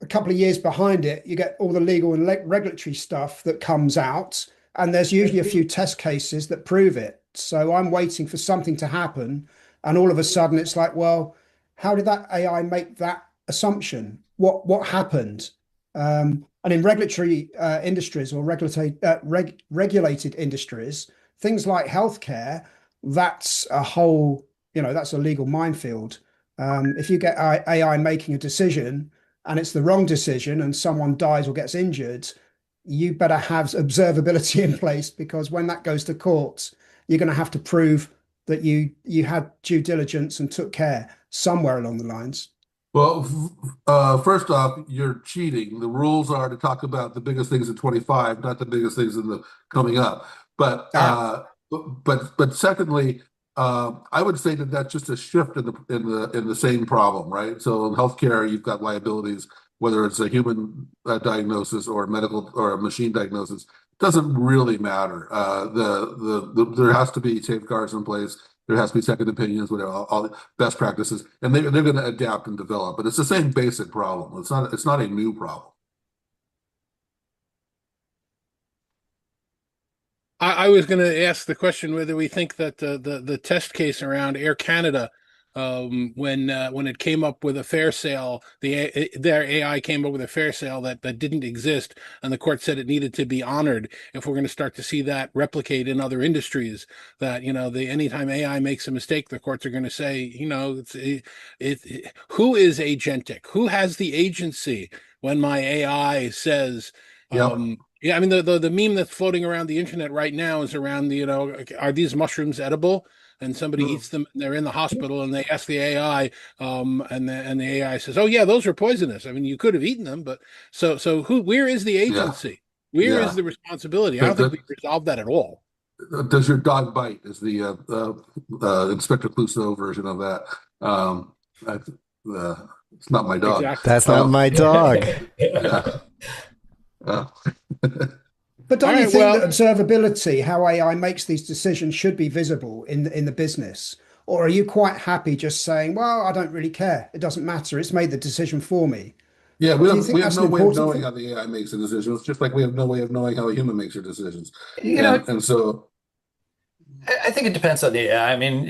a couple of years behind it, you get all the legal and regulatory stuff that comes out, and there's usually a few test cases that prove it. So I'm waiting for something to happen, and all of a sudden it's like, well, how did that AI make that assumption? What happened? And in regulatory industries or regulated industries, things like healthcare, that's that's a legal minefield. If you get AI making a decision and it's the wrong decision and someone dies or gets injured, you better have observability in place, because when that goes to court, you're going to have to prove that you had due diligence and took care somewhere along the lines. Well, first off, you're cheating. The rules are to talk about the biggest things in 25, not the biggest things in the coming up. But secondly, I would say that that's just a shift in the same problem, right? So in healthcare, you've got liabilities, whether it's a human diagnosis or medical or a machine diagnosis, doesn't really matter. There has to be safeguards in place. There has to be second opinions, whatever, all the best practices, and they're going to adapt and develop. But it's the same basic problem. It's not a new problem. I was going to ask the question whether we think that the test case around Air Canada when it came up with a fair sale, their AI came up with a fair sale that didn't exist, and the court said it needed to be honored. If we're going to start to see that replicate in other industries, that anytime AI makes a mistake, the courts are going to say, who is agentic? Who has the agency when my AI says, Yep. yeah, I mean the meme that's floating around the internet right now is around are these mushrooms edible? And somebody Mm. eats them, and they're in the hospital, and they ask the AI, and the AI says, "Oh yeah, those are poisonous. I mean, you could have eaten them, but where is the Yeah. agency? Where is Yeah. the responsibility?" I The, don't think the, we've resolved that at all. does your dog bite? Is the Inspector Clouseau version of that? I, it's not my dog. Exactly. That's not my dog. Yeah. Uh, But All don't you right. think that Well, observability, how AI makes these decisions, should be visible in the business? Or are you quite happy just saying, well, I don't really care. It doesn't matter. It's made the decision for me. yeah, Do you think we have that's an no way of important knowing thing? how the AI makes a decision. It's just like we have no way of knowing how a human makes their decisions. You know, And so I think it depends on the AI. I mean,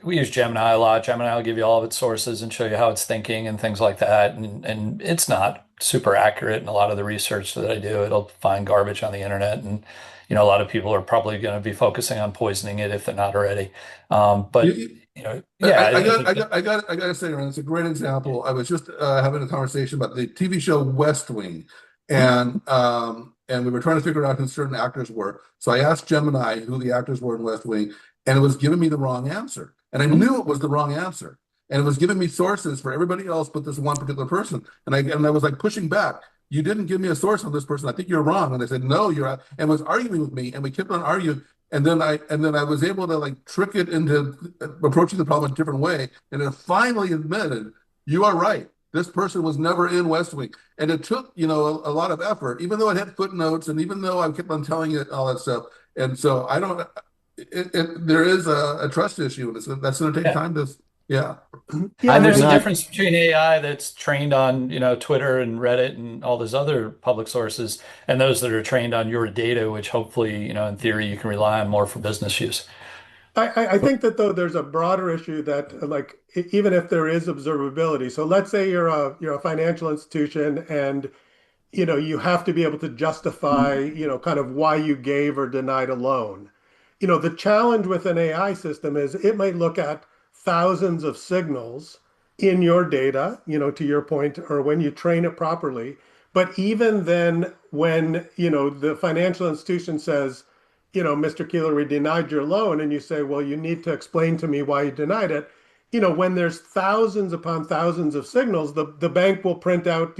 we use Gemini a lot. Gemini will give you all of its sources and show you how it's thinking and things like that. And it's not super accurate in a lot of the research that I do. It'll find garbage on the internet. And, a lot of people are probably going to be focusing on poisoning it if they're not already. But, you, yeah, I got to say, Ron, it's a great example. I was just having a conversation about the TV show West Wing, and we were trying to figure out who certain actors were. So I asked Gemini who the actors were in West Wing, and it was giving me the wrong answer. And I knew it was the wrong answer. And it was giving me sources for everybody else but this one particular person. And I was like pushing back. You didn't give me a source on this person. I think you're wrong. And I said, no, you're right. And was arguing with me, and we kept on arguing. And then I was able to like trick it into approaching the problem a different way. And it finally admitted, you are right. This person was never in West Wing. And it took, a lot of effort, even though it had footnotes and even though I kept on telling it all that stuff. And so I don't, there is a trust issue. And that's going to take yeah. time to, yeah. Yeah, I And would there's a not. difference between AI that's trained on, Twitter and Reddit and all those other public sources, and those that are trained on your data, which hopefully, in theory, you can rely on more for business use. I think that though there's a broader issue that like even if there is observability, so let's say you're a financial institution and you have to be able to justify, kind of why you gave or denied a loan. The challenge with an AI system is it might look at thousands of signals in your data, to your point, or when you train it properly. But even then, when, the financial institution says, Mr. Keeler, we denied your loan, and you say, well, you need to explain to me why you denied it. When there's thousands upon thousands of signals, the bank will print out,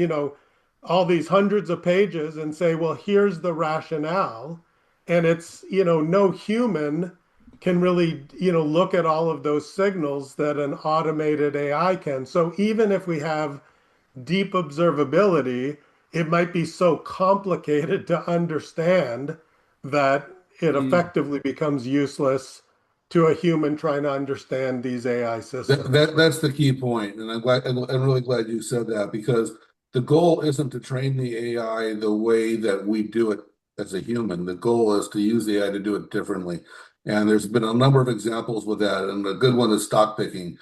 all these hundreds of pages and say, well, here's the rationale. And it's, no human can really, look at all of those signals that an automated AI can. So even if we have deep observability, it might be so complicated to understand that it Mm. effectively becomes useless to a human trying to understand these AI systems. That's the key point, and I'm really glad you said that because the goal isn't to train the AI the way that we do it as a human. The goal is to use the AI to do it differently. And there's been a number of examples with that, and a good one is stock picking.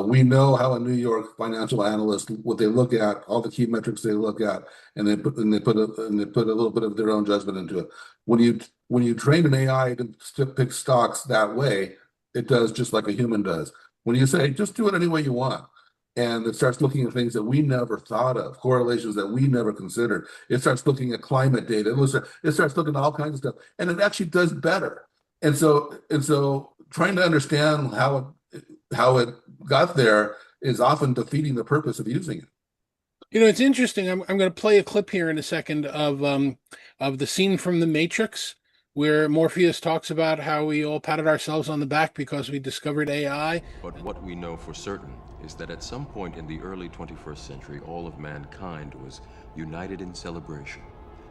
We know how a New York financial analyst, what they look at, all the key metrics they look at, and they put a little bit of their own judgment into it. When you train an AI to pick stocks that way, it does just like a human does. When you say just do it any way you want, and it starts looking at things that we never thought of, correlations that we never considered. It starts looking at climate data. It starts looking at all kinds of stuff, and it actually does better. And so trying to understand how it got there is often defeating the purpose of using it. It's interesting. I'm going to play a clip here in a second of the scene from The Matrix where Morpheus talks about how we all patted ourselves on the back because we discovered AI. But what we know for certain is that at some point in the early 21st century, all of mankind was united in celebration.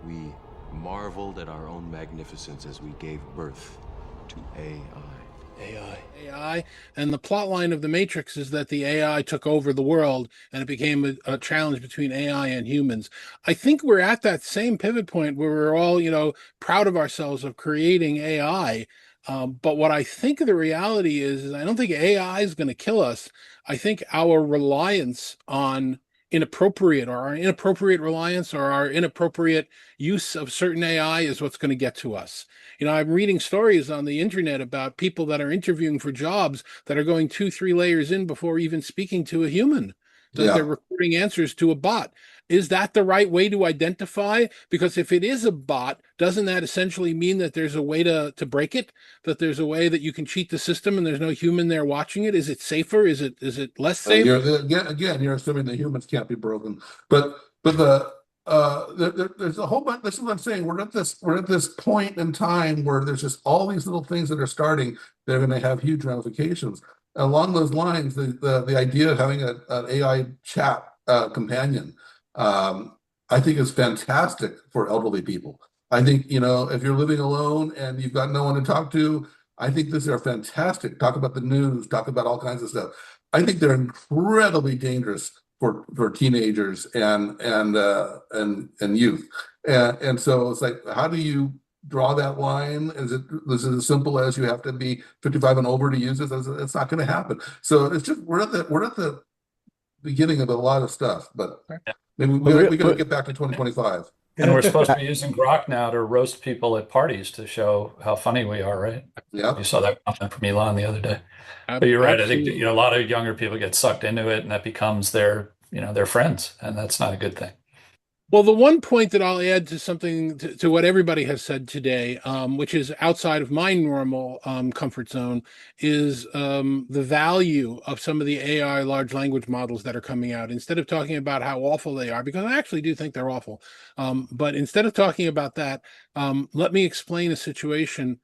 We marveled at our own magnificence as we gave birth to AI. And the plot line of The Matrix is that the AI took over the world and it became a challenge between AI and humans. I think we're at that same pivot point where we're all, proud of ourselves of creating AI. But what I think the reality is I don't think AI is going to kill us. I think our reliance on our inappropriate reliance or our inappropriate use of certain AI is what's going to get to us. I'm reading stories on the internet about people that are interviewing for jobs that are going 2, 3 layers in before even speaking to a human, that they're Yeah. recording answers to a bot. Is that the right way to identify? Because if it is a bot, doesn't that essentially mean that there's a way to break it? That there's a way that you can cheat the system and there's no human there watching it? Is it safer? Is it less safe? You're assuming the humans can't be broken, but there's a whole bunch. This is what I'm saying. We're at this point in time where there's just all these little things that are starting. They're going to have huge ramifications. Along those lines, the idea of having an AI chat companion, I think is fantastic for elderly people. I think, if you're living alone and you've got no one to talk to, I think these are fantastic. Talk about the news, talk about all kinds of stuff. I think they're incredibly dangerous for teenagers and youth. And so it's like, how do you draw that line? Is it as simple as you have to be 55 and over to use it? It's not going to happen. So it's just we're at the beginning of a lot of stuff, but maybe we got to get back to 2025. And we're supposed to be using Grok now to roast people at parties to show how funny we are, right? Yeah. You saw that comment from Elon the other day. But you're right. I think Absolutely. a lot of younger people get sucked into it, and that becomes their friends, and that's not a good thing. Well, the one point that I'll add to something to what everybody has said today, which is outside of my normal comfort zone, is the value of some of the AI large language models that are coming out. Instead of talking about how awful they are, because I actually do think they're awful, but instead of talking about that, let me explain a situation.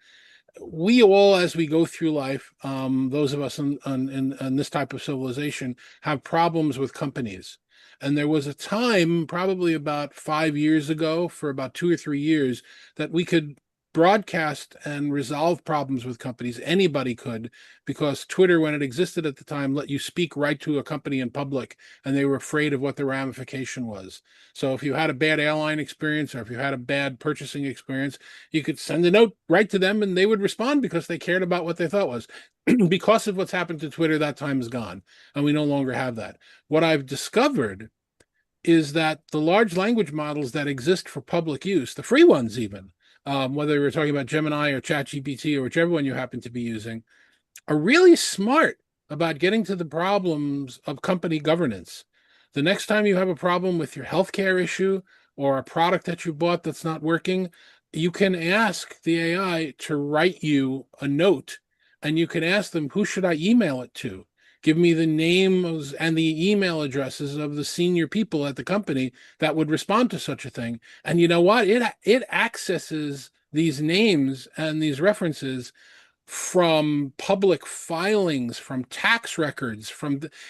We all, as we go through life, those of us in this type of civilization, have problems with companies. And there was a time, probably about 5 years ago, for about 2 or 3 years, that we could broadcast and resolve problems with companies. Anybody could, because Twitter, when it existed at the time, let you speak right to a company in public, and they were afraid of what the ramification was. So if you had a bad airline experience or if you had a bad purchasing experience, you could send a note right to them and they would respond because they cared about what they thought was. Because of what's happened to Twitter, that time is gone, and we no longer have that. What I've discovered is that the large language models that exist for public use, the free ones even, whether we're talking about Gemini or ChatGPT or whichever one you happen to be using, are really smart about getting to the problems of company governance. The next time you have a problem with your healthcare issue or a product that you bought that's not working, you can ask the AI to write you a note, and you can ask them, who should I email it to? Give me the names and the email addresses of the senior people at the company that would respond to such a thing. And you know what? It accesses these names and these references from public filings, from tax records,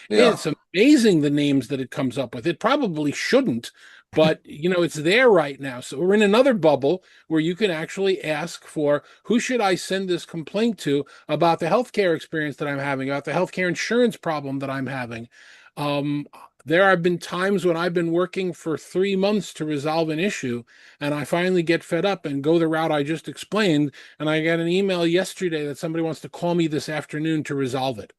Yeah. it's amazing the names that it comes up with. It probably shouldn't, but it's there right now. So we're in another bubble where you can actually ask for, who should I send this complaint to about the healthcare experience that I'm having, about the healthcare insurance problem that I'm having. There have been times when I've been working for 3 months to resolve an issue, and I finally get fed up and go the route I just explained. And I got an email yesterday that somebody wants to call me this afternoon to resolve it.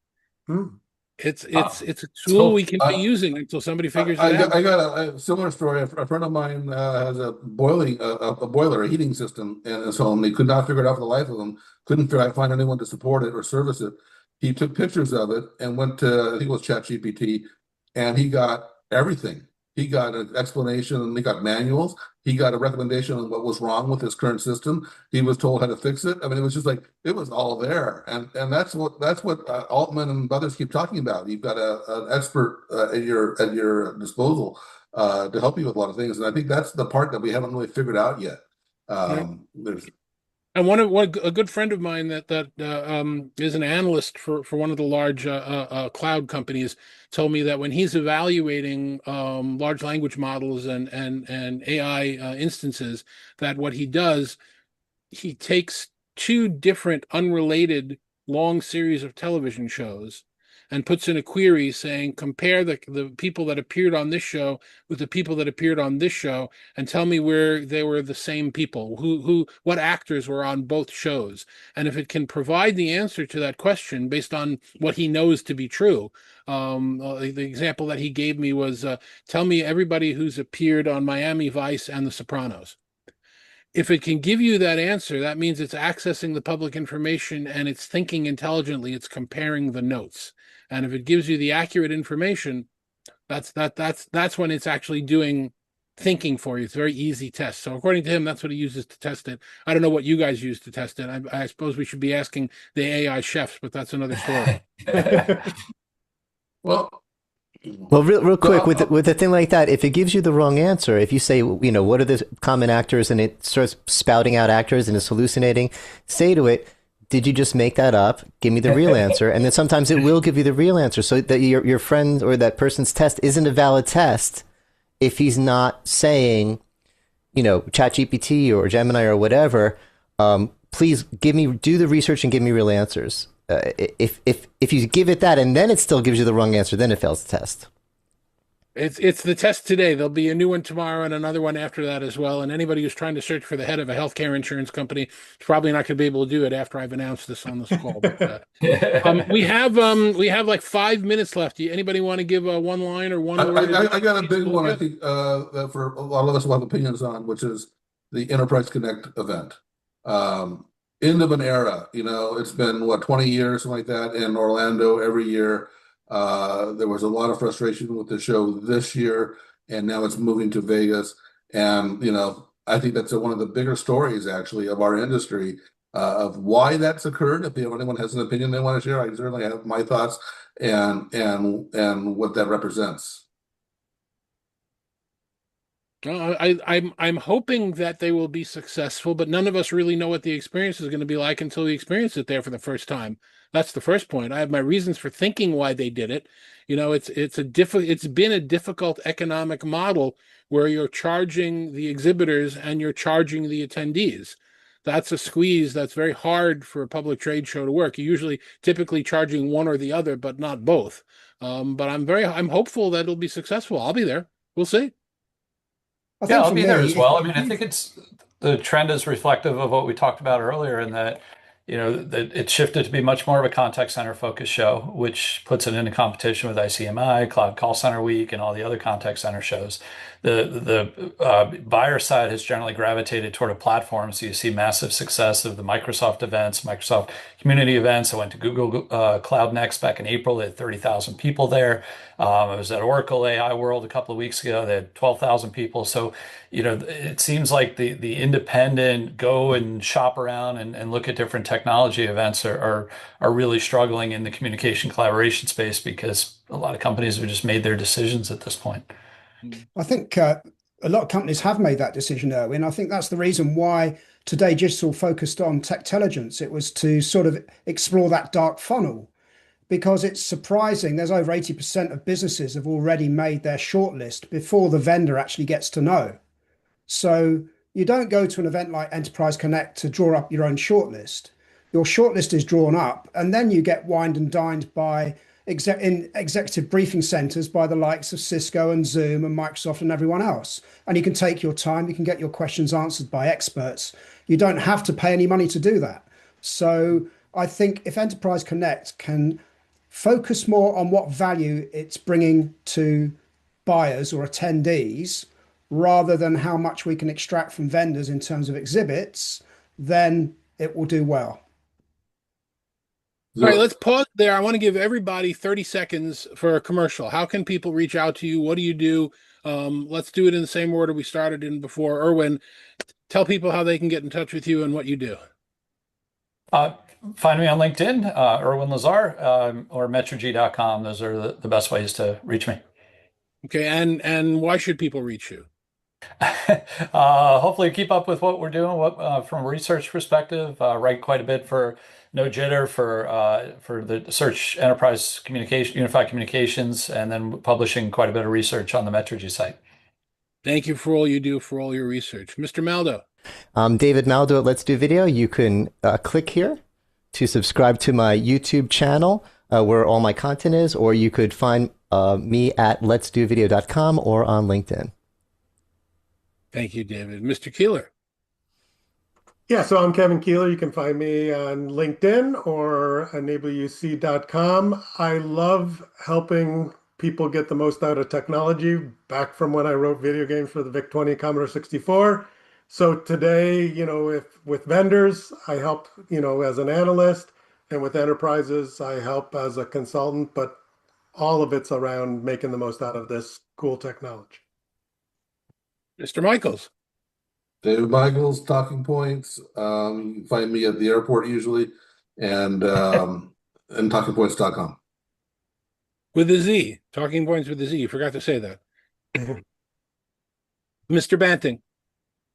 It's a tool we can be using until somebody figures it out. I got a similar story. A friend of mine has a boiler, a heating system in his home. He could not figure it out for the life of him. Couldn't find anyone to support it or service it. He took pictures of it and went to, I think it was ChatGPT, and he got everything. He got an explanation, he got manuals, he got a recommendation on what was wrong with his current system. He was told how to fix it. I mean, it was just like, it was all there. And that's what Altman and others keep talking about. You've got an expert at your disposal to help you with a lot of things. And I think that's the part that we haven't really figured out yet. There's And a good friend of mine that is an analyst for one of the large cloud companies told me that when he's evaluating large language models and AI instances, that what he does, he takes two different unrelated long series of television shows and puts in a query saying, compare the people that appeared on this show with the people that appeared on this show, and tell me where they were the same people, what actors were on both shows. And if it can provide the answer to that question based on what he knows to be true, the example that he gave me was, tell me everybody who's appeared on Miami Vice and The Sopranos. If it can give you that answer, that means it's accessing the public information and it's thinking intelligently, it's comparing the notes. And if it gives you the accurate information, that's when it's actually doing thinking for you. It's a very easy test. So according to him, that's what he uses to test it. I don't know what you guys use to test it. I suppose we should be asking the AI chefs, but that's another story. Well, real quick, with a thing like that, if it gives you the wrong answer, if you say, what are the common actors, and it starts spouting out actors and it's hallucinating, say to it, did you just make that up? Give me the real answer. And then sometimes it will give you the real answer, so that your friend or that person's test isn't a valid test if he's not saying, ChatGPT or Gemini or whatever, please do the research and give me real answers. If you give it that and then it still gives you the wrong answer, then it fails the test. It's the test today. There'll be a new one tomorrow and another one after that as well. And anybody who's trying to search for the head of a healthcare insurance company is probably not going to be able to do it after I've announced this on this call. But, we have like 5 minutes left. Anybody want to give one line or one word? I got a big one. I think that for a lot of us will have opinions on, which is the Enterprise Connect event. End of an era. It's been 20 years, something like that, in Orlando every year. There was a lot of frustration with the show this year, and now it's moving to Vegas. And I think that's one of the bigger stories, actually, of our industry, of why that's occurred. If anyone has an opinion they want to share, I certainly have my thoughts and what that represents. I'm hoping that they will be successful, but none of us really know what the experience is going to be like until we experience it there for the first time. That's the first point. I have my reasons for thinking why they did it. It's been a difficult economic model where you're charging the exhibitors and you're charging the attendees. That's a squeeze that's very hard for a public trade show to work. You're typically charging one or the other, but not both. But I'm hopeful that it'll be successful. I'll be there. We'll see. I'll be there as well. I mean, I think the trend is reflective of what we talked about earlier, in that that it shifted to be much more of a contact center focused show, which puts it into competition with ICMI, Cloud Call Center Week, and all the other contact center shows. The buyer side has generally gravitated toward a platform. So you see massive success of the Microsoft events, Microsoft community events. I went to Google Cloud Next back in April. They had 30,000 people there. I was at Oracle AI World a couple of weeks ago. They had 12,000 people. So, it seems like the independent go and shop around and look at different technology events are really struggling in the communication collaboration space, because a lot of companies have just made their decisions at this point. I think a lot of companies have made that decision, Irwin. I think that's the reason why Today Digital focused on Techtelligence. It was to sort of explore that dark funnel, because it's surprising. There's over 80% of businesses have already made their shortlist before the vendor actually gets to know. So you don't go to an event like Enterprise Connect to draw up your own shortlist. Your shortlist is drawn up, and then you get wined and dined by in executive briefing centers by the likes of Cisco and Zoom and Microsoft and everyone else. And you can take your time, you can get your questions answered by experts. You don't have to pay any money to do that. So I think if Enterprise Connect can focus more on what value it's bringing to buyers or attendees, rather than how much we can extract from vendors in terms of exhibits, then it will do well. All right, let's pause there. I want to give everybody 30 seconds for a commercial. How can people reach out to you? What do you do? Let's do it in the same order we started in before. Irwin, tell people how they can get in touch with you and what you do. Find me on LinkedIn, Irwin Lazar, or metrigy.com. Those are the best ways to reach me. Okay, and why should people reach you? Hopefully keep up with what we're doing from a research perspective. Write quite a bit for No Jitter for the search enterprise communication, unified communications, and then publishing quite a bit of research on the Metrigy site. Thank you for all you do for all your research. Mr. Maldow. David Maldow at Let's Do Video. You can click here to subscribe to my YouTube channel. where all my content is, or you could find me at letsdovideo.com or on LinkedIn. Thank you, David. Mr. Kieller. Yeah, so I'm Kevin Kieller. You can find me on LinkedIn or enableuc.com. I love helping people get the most out of technology, back from when I wrote video games for the VIC-20 Commodore 64. So today, with vendors, I help, as an analyst, and with enterprises, I help as a consultant, but all of it's around making the most out of this cool technology. Mr. Michels. David Michels, Talking Points. You can find me at the airport usually, and talkingpoints.com. With a Z. Talking Points with a Z. You forgot to say that. Mr. Banting.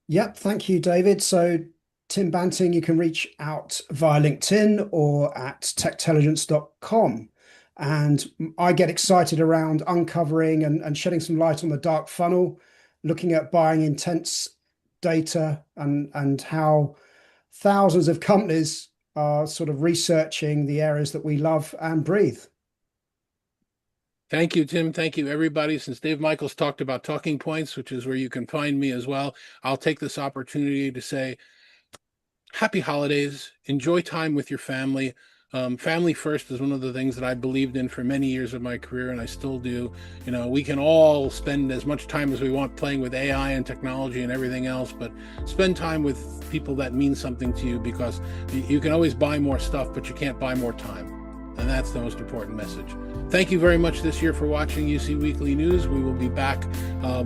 Yep, thank you, David. So Tim Banting, you can reach out via LinkedIn or at techtelligence.com. And I get excited around uncovering and shedding some light on the dark funnel, looking at buying intense data and how thousands of companies are sort of researching the areas that we love and breathe. Thank you, Tim. Thank you, everybody. Since Dave Michels talked about Talking Points, which is where you can find me as well, I'll take this opportunity to say happy holidays. Enjoy time with your family. Family first is one of the things that I believed in for many years of my career, and I still do. We can all spend as much time as we want playing with AI and technology and everything else, but spend time with people that mean something to you, because you can always buy more stuff, but you can't buy more time. And that's the most important message. Thank you very much this year for watching UC Weekly News. We will be back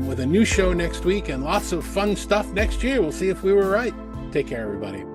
with a new show next week and lots of fun stuff next year. We'll see if we were right. Take care, everybody.